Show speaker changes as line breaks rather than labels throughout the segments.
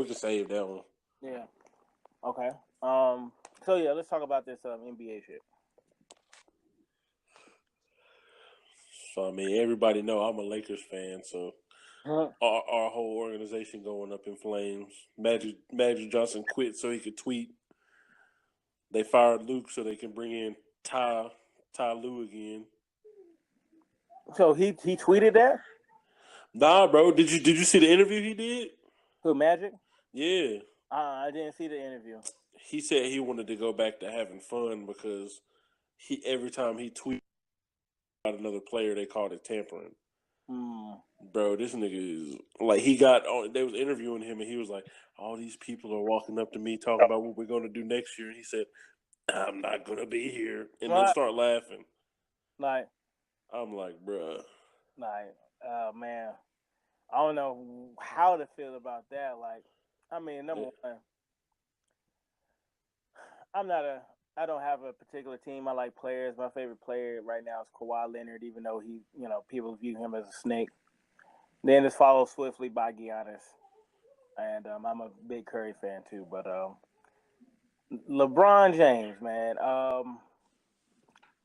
can save that one.
Yeah. Okay. So yeah, let's talk about this NBA shit.
So I mean, everybody know I'm a Lakers fan, so our whole organization going up in flames. Magic Johnson quit so he could tweet. They fired Luke so they can bring in Ty Lue again.
So he tweeted that?
Nah, bro. Did you see the interview he did?
Who, Magic?
Yeah.
I didn't see the interview.
He said he wanted to go back to having fun because every time he tweeted about another player, they called it tampering. Bro, this nigga is like they was interviewing him and he was like, all these people are walking up to me talking about what we're gonna do next year. And he said, I'm not gonna be here, and then start laughing.
Like,
I'm like, bruh.
Like, man, I don't know how to feel about that. Like, I mean, number one, I don't have a particular team. I like players. My favorite player right now is Kawhi Leonard, even though people view him as a snake. Then it's followed swiftly by Giannis. And I'm a big Curry fan too. But LeBron James, man.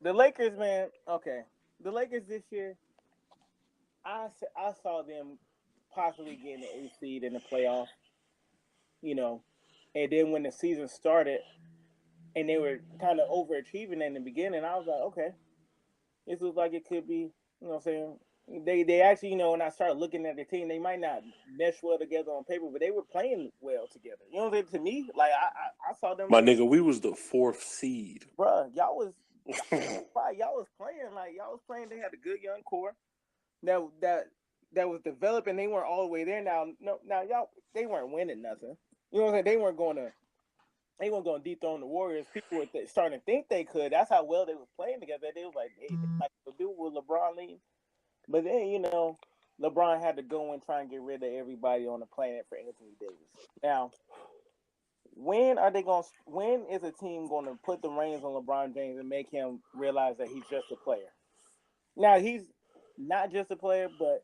The Lakers, man. Okay. The Lakers this year, I saw them possibly getting the 8th seed in the playoffs. And then when the season started and they were kind of overachieving in the beginning, I was like, okay, this looks like it could be, you know what I'm saying? They actually, when I started looking at the team, they might not mesh well together on paper, but they were playing well together. You know what I'm saying? To me, like, I saw them.
My nigga, we was the 4th seed.
Bruh, y'all was playing. They had a good young core that was developing. They weren't all the way there. Now y'all, they weren't winning nothing. You know what I'm saying? They weren't going to dethrone the Warriors. People were starting to think they could. That's how well they were playing together. They was like, hey, like to do with LeBron leaving. But then, LeBron had to go and try and get rid of everybody on the planet for Anthony Davis. Now, when is a team going to put the reins on LeBron James and make him realize that he's just a player? Now, he's not just a player, but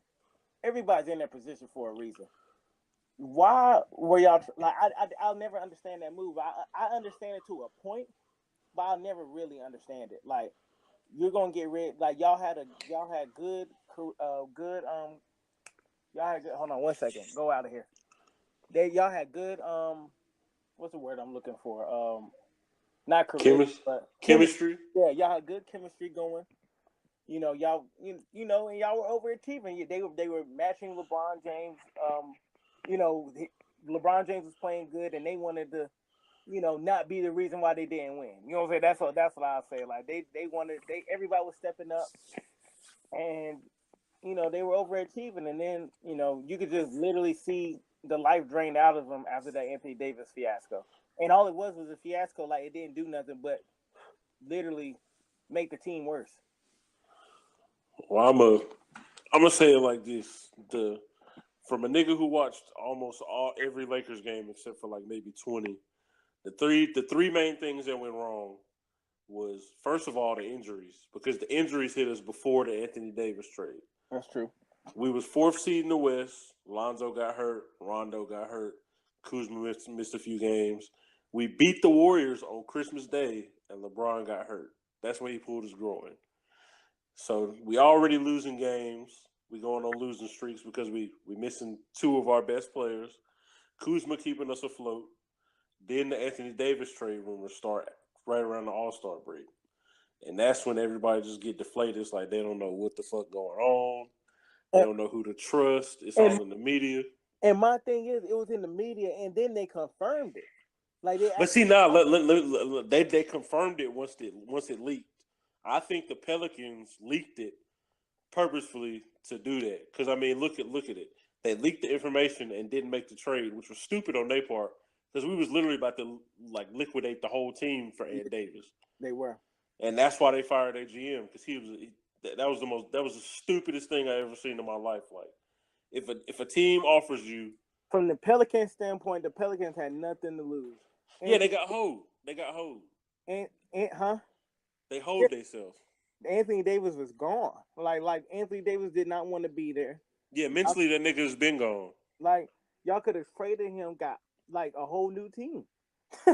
everybody's in that position for a reason. Why were y'all like? I'll never understand that move. I understand it to a point, but I'll never really understand it. Like, you're gonna get rid. Like, y'all had good. Hold on one second. Go out of here. Y'all had good. What's the word I'm looking for? Not charisma, but
chemistry.
Yeah, y'all had good chemistry going. Y'all, and y'all were overachieving. They were matching LeBron James. LeBron James was playing good, and they wanted to, not be the reason why they didn't win. You know what I'm saying? That's what I'll say. Like, everybody was stepping up, and they were overachieving, and then you could just literally see the life drained out of them after that Anthony Davis fiasco, and all it was a fiasco. Like, it didn't do nothing but literally make the team worse.
Well, I'm gonna say it like this: from a nigga who watched almost every Lakers game except for like maybe 20, the three main things that went wrong was, first of all, the injuries, because the injuries hit us before the Anthony Davis trade.
That's true.
We was 4th seed in the West. Lonzo got hurt. Rondo got hurt. Kuzma missed a few games. We beat the Warriors on Christmas Day, and LeBron got hurt. That's when he pulled his groin. So we already losing games. We going on losing streaks because we missing 2 of our best players. Kuzma keeping us afloat. Then the Anthony Davis trade rumors start right around the All-Star break. And that's when everybody just get deflated. It's like they don't know what the fuck going on. They don't know who to trust. It's all in the media.
And my thing is, it was in the media, and then they confirmed it. Like,
but see, now they confirmed it once it leaked. I think the Pelicans leaked it purposefully to do that. Because, I mean, look at it. They leaked the information and didn't make the trade, which was stupid on their part. Because we was literally about to liquidate the whole team for Ed Davis.
They were,
and that's why they fired their GM, because that was the stupidest thing I ever seen in my life. Like, if a team offers you,
from the Pelicans standpoint, the Pelicans had nothing to lose.
They got hold.
And
they hold themselves.
Anthony Davis was gone. Like Anthony Davis did not want to be there.
Yeah, mentally that nigga's been gone.
Like, y'all could have traded him, got like a whole new team.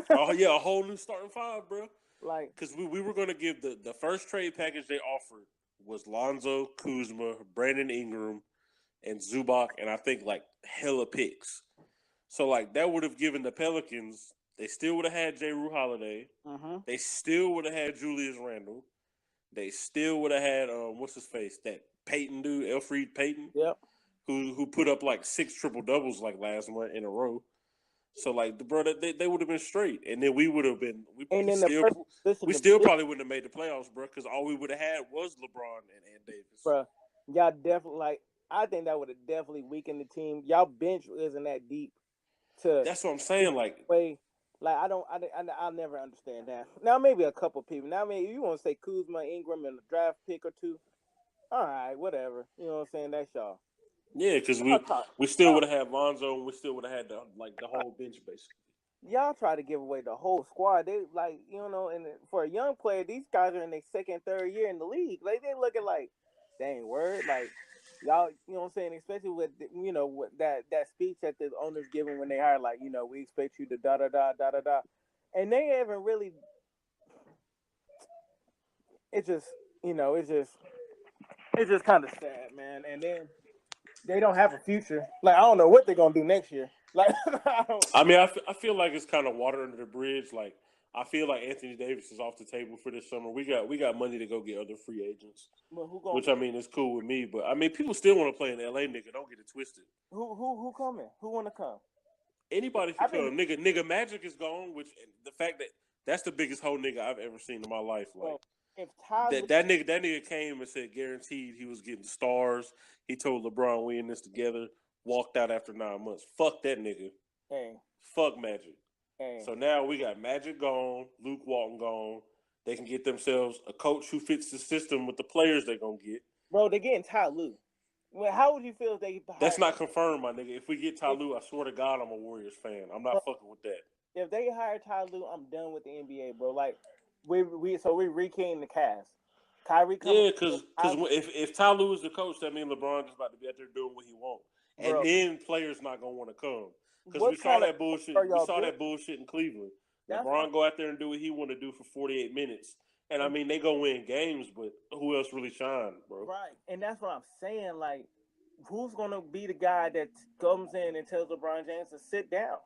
Oh yeah, a whole new starting five, bro.
Like,
Because we were going to give the first trade package they offered was Lonzo, Kuzma, Brandon Ingram, and Zubac, and I think like hella picks. So like that would have given the Pelicans. They still would have had J. Rue Holiday. They still would have had Julius Randle. They still would have had what's his face, that Peyton dude, Elfrid Payton,
yep.
who put up like 6 triple doubles like last month in a row. So like the brother, they would have been straight, and then we would have been.
And then
We still probably wouldn't have made the playoffs, bro, because all we would have had was LeBron and Davis.
Bro, y'all definitely like. I think that would have definitely weakened the team. Y'all bench isn't that deep.
That's what I'm saying. Like
I'll never understand that. Now maybe a couple people. Now maybe you want to say Kuzma, Ingram, and a draft pick or two. All right, whatever. You know what I'm saying? That's y'all.
Yeah, because we still would have had Lonzo, and we still would have had the whole bench basically.
Y'all try to give away the whole squad. They like, you know, and for a young player, these guys are in their second, third year in the league. Like they looking like, dang, word, like y'all, you know what I'm saying? Especially with with that speech that the owners giving when they hire, like, we expect you to da da da da da da, and they haven't really. It's just, it's just kind of sad, man. And then they don't have a future. Like I don't know what they're gonna do next year. Like
I feel like it's kind of water under the bridge. Like I feel like Anthony Davis is off the table for this summer. We got money to go get other free agents, which I mean is cool with me. But I mean people still want to play in LA, nigga. Don't get it twisted.
Who coming? Who want to come?
Anybody can come. Nigga, Magic is gone. Which the fact that's the biggest whole nigga I've ever seen in my life. Like
if
that nigga came and said guaranteed he was getting stars. He told LeBron we in this together. Walked out after 9 months. Fuck that nigga.
Hey.
Fuck Magic.
Hey.
So now we got Magic gone, Luke Walton gone. They can get themselves a coach who fits the system with the players they're gonna get.
Bro, they're getting Ty Lue. Well, how would you feel if they?
That's not confirmed, my nigga. If we get Ty Lue, I swear to God, I'm a Warriors fan. I'm not fucking with that.
If they hire Ty Lue, I'm done with the NBA, bro. Like we rekindling the cast. Kyrie coming.
Yeah, because if Ty Lue is the coach, that means LeBron is about to be out there doing what he wants. And then players not gonna want to come because we saw that bullshit. We saw that bullshit in Cleveland. LeBron go out there and do what he want to do for 48 minutes, and I mean they go win games, but who else really shine, bro?
Right, and that's what I'm saying. Like, who's gonna be the guy that comes in and tells LeBron James to sit down,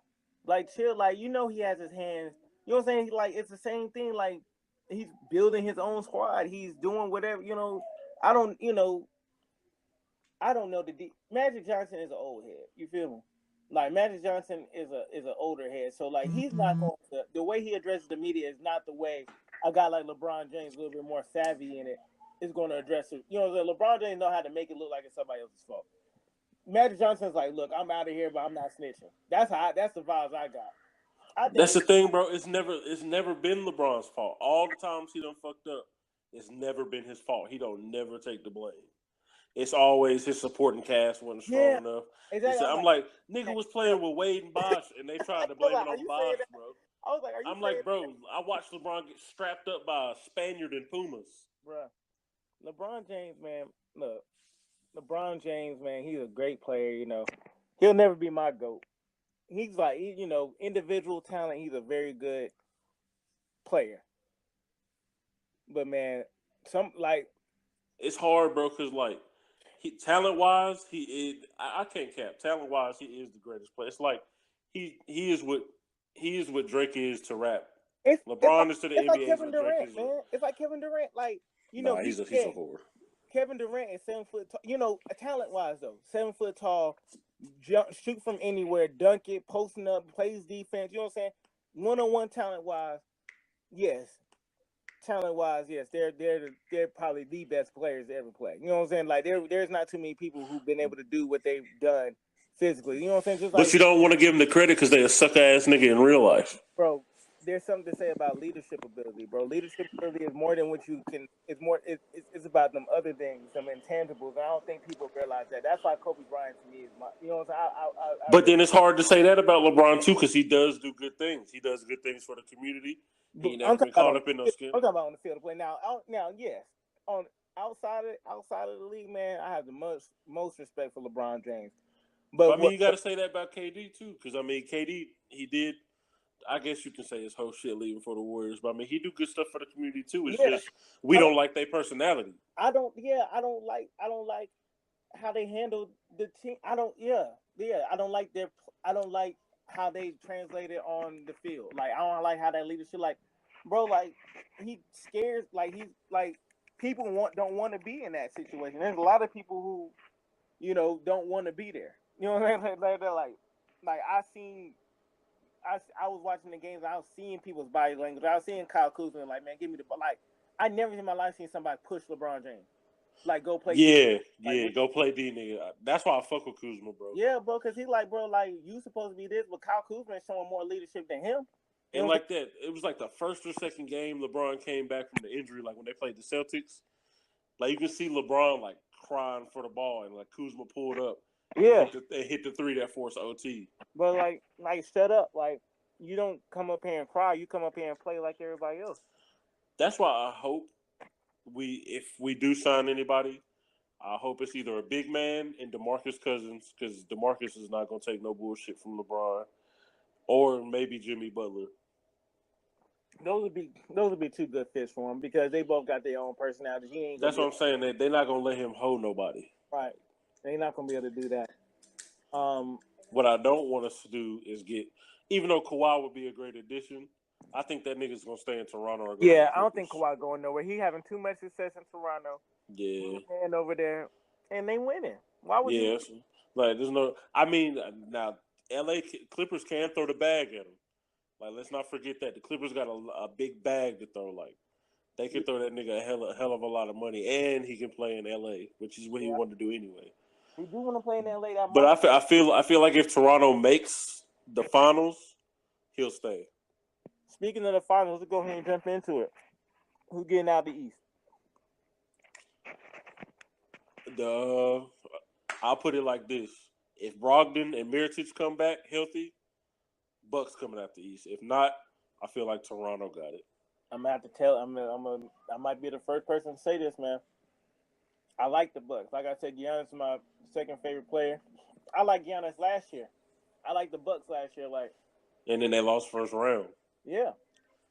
like chill, like he has his hands. You know what I'm saying? Like it's the same thing. Like he's building his own squad. He's doing whatever. I don't know. Magic Johnson is an old head. You feel me? Like Magic Johnson is an older head. So like he's not going to, the way he addresses the media is not the way a guy like LeBron James, a little bit more savvy in it, is going to address it. LeBron James know how to make it look like it's somebody else's fault. Magic Johnson's like, look, I'm out of here, but I'm not snitching. That's the vibes I got.
That's the thing, bro. It's never been LeBron's fault. All the times he done fucked up, it's never been his fault. He don't never take the blame. It's always his supporting cast wasn't strong enough. Exactly. I'm like, nigga was playing with Wade and Bosh, and they tried to blame it on Bosh, bro.
I was like,
I'm like, bro, I watched LeBron get strapped up by a Spaniard in Pumas.
Bro, LeBron James, man, look, LeBron James, man, he's a great player, He'll never be my GOAT. He's like, individual talent, he's a very good player. But, man,
it's hard, bro, because, like, talent-wise, I can't cap. Talent-wise, he is the greatest player. It's like he is what Drake is to rap. LeBron is to the NBA.
Like Kevin Durant, man. It's like Kevin Durant. Like,
he's a whore.
Kevin Durant is 7 foot tall. Talent-wise, though, 7 foot tall, shoot from anywhere, dunk it, posting up, plays defense. You know what I'm saying? One-on-one talent-wise, yes. Talent-wise, yes, they're probably the best players to ever play. You know what I'm saying? Like there's not too many people who've been able to do what they've done physically. You know what I'm saying?
But you don't want to give them the credit because they're a sucker-ass nigga in real life.
Bro, there's something to say about leadership ability, bro. Leadership ability is more than what you can. It's more. It's about them other things, some intangibles. I don't think people realize that. That's why Kobe Bryant to me is my. You know what I'm saying?
But then it's hard to say that about LeBron too because he does do good things. He does good things for the community. He never been caught up in those skills.
I'm talking about on the field of play. Now, yes, outside of the league, man, I have the most respect for LeBron James. But
I mean,
what?
you got to say that about KD too, because I mean, KD he did. I guess you can say his whole shit leaving for the Warriors, but I mean, he do good stuff for the community too. It's
Yeah,
just we
I
don't
don't.
like their personality.
I don't. Yeah, I don't like. I don't like how they handle the team. I don't. Yeah, yeah. I don't like their. I don't like how they translate it on the field. Like I don't like how that leadership. Like, bro, like he scares. Like he's like people don't want to be in that situation. There's a lot of people who don't want to be there. You know what I'm saying? They're like I was watching the games. And I was seeing people's body language. I was seeing Kyle Kuzma like, man, give me the ball. Like I never in my life seen somebody push LeBron James. Like go play D.
Yeah,
Like
yeah, go play D, nigga. That's why I fuck with Kuzma, bro.
yeah, bro, because he like, bro, like you supposed to be this, but Kyle Kuzma is showing more leadership than him. You
And
know what
like that, it was like the first or second game LeBron came back from the injury, like when they played the Celtics. Like you can see LeBron like crying for the ball, and like Kuzma pulled up
I'm saying?
and hit the three that forced OT.
But like shut up. Like you don't come up here and cry. You come up here and play like everybody else.
That's why I hope if we do sign anybody, I hope it's either a big man in DeMarcus Cousins, because DeMarcus is not gonna take no bullshit from LeBron, or maybe Jimmy Butler.
Those would be two good fits for him because they both got their own personalities. He ain't gonna
That's
be
what I'm saying. They're not gonna let him hold nobody.
right. They're not gonna be able to do that.
What I don't want us to do is get, even though Kawhi would be a great addition, I think that nigga's gonna stay in Toronto or go to the
Yeah, I don't think
Clippers.
Kawhi going nowhere. He having too much success in Toronto.
Yeah,
And over there, and they winning. Why would you?
yes. Like there's no. I mean, now LA Clippers can throw the bag at him. Like let's not forget that the Clippers got a big bag to throw. Like they can throw that nigga a hell of a lot of money, and he can play in LA, which is what he
Yeah,
wanted to do anyway.
he do want to play in LA that
But
much.
I feel like if Toronto makes the finals, he'll stay.
Speaking of the finals, let's go ahead and jump into it. Who's getting out the East?
I'll put it like this: if Brogdon and Mirotic come back healthy, Bucks coming out the East. If not, I feel like Toronto got it.
I'm gonna have to tell. I might be the first person to say this, man. I like the Bucks. Like I said, Giannis is my second favorite player. I like Giannis last year. I like the Bucks last year. Like,
And then they lost first round.
yeah,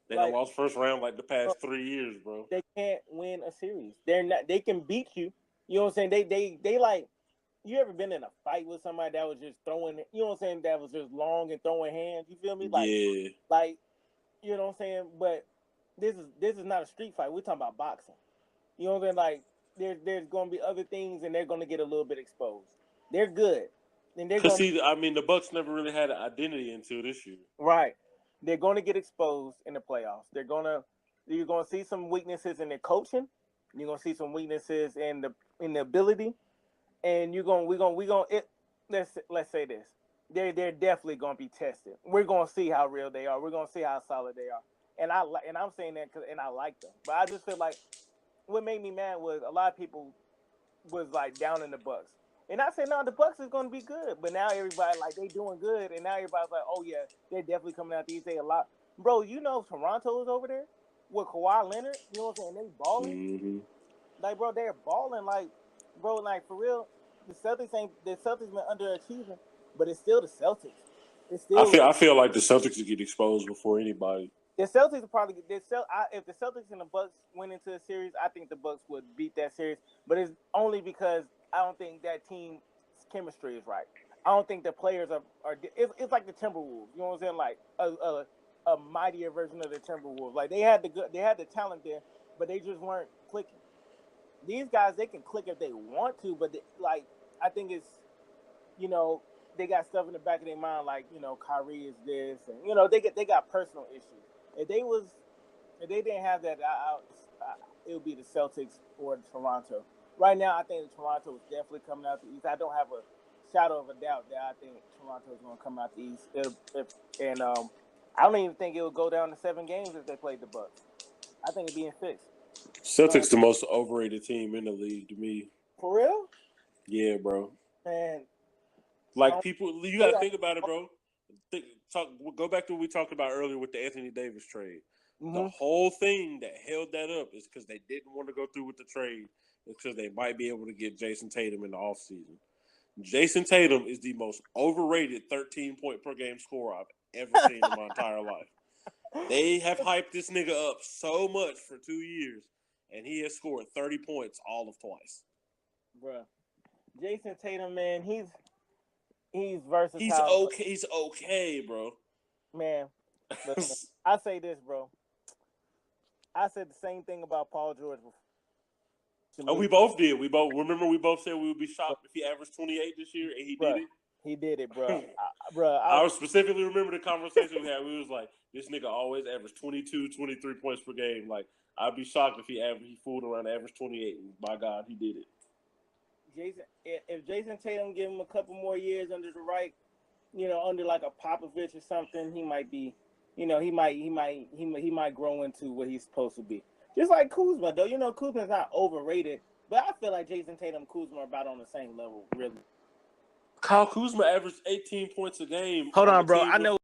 They
like
lost first round like the past 3 years, bro.
they can't win a series. They're not. They can beat you. You know what I'm saying? They like. You ever been in a fight with somebody that was just throwing? You know what I'm saying? That was just long and throwing hands. You feel me?
Yeah.
Like you know what I'm saying? But this is not a street fight. We're talking about boxing. You know what I'm saying? Like there's going to be other things, and they're going to get a little bit exposed. They're good, and they're
Cause
going
see, I mean, the Bucks never really had an identity until this year.
right. They're going to get exposed in the playoffs. You're going to see some weaknesses in their coaching. You're going to see some weaknesses in the ability, and let's say this. They're definitely going to be tested. We're going to see how real they are. We're going to see how solid they are. And I'm saying that and I like them. But I just feel like what made me mad was a lot of people was like down in the Bucks. And I said, no, the Bucks is going to be good. But now everybody like they doing good, and now everybody's like, oh yeah, they're definitely coming out these days a lot. Bro, you know Toronto is over there with Kawhi Leonard. You know what I'm saying? They balling.
Mm-hmm.
Like, bro, they're balling. Like, bro, like for real. The Celtics been underachieving, but it's still the Celtics. It's still
I feel like the Celtics would get exposed before anybody.
the Celtics will probably get if the Celtics and the Bucks went into a series, I think the Bucks would beat that series. But it's only because I don't think that team's chemistry is right. I don't think the players are. It's like the Timberwolves. You know what I'm saying? Like a mightier version of the Timberwolves. Like they had the talent there, but they just weren't clicking. These guys, they can click if they want to, but like I think it's they got stuff in the back of their mind like Kyrie is this, and they got personal issues. If they didn't have that, it would be the Celtics or Toronto. Right now, I think Toronto is definitely coming out the East. I don't have a shadow of a doubt that I think Toronto is going to come out the East. I don't even think it would go down to 7 games if they played the Bucks. I think it's being fixed.
Celtics the most overrated team in the league to me.
For real?
Yeah, bro.
And
like people, you got to think about it, bro. Go back to what we talked about earlier with the Anthony Davis trade. Mm-hmm. The whole thing that held that up is because they didn't want to go through with the trade. It's because they might be able to get Jason Tatum in the offseason. Jason Tatum is the most overrated 13-point per game scorer I've ever seen in my entire life. They have hyped this nigga up so much for 2 years, and he has scored 30 points all of twice.
Bruh. Jason Tatum, man, he's versatile.
He's okay, bro.
Man, listen, I say this, bro. I said the same thing about Paul George before.
Oh, we both did. We both said we would be shocked if he averaged 28 this year, and he did it.
He did it, bro.
I specifically remember the conversation we had. We was like, this nigga always averaged 22, 23 points per game. Like, I'd be shocked if he fooled around the average 28. And by God, he did it.
If Jason Tatum give him a couple more years under the right, under like a Popovich or something, he might be, he might grow into what he's supposed to be. Just like Kuzma, though. Kuzma's not overrated, but I feel like Jason Tatum and Kuzma are about on the same level, really.
Kyle Kuzma averaged 18 points a game.
Hold on, bro. I know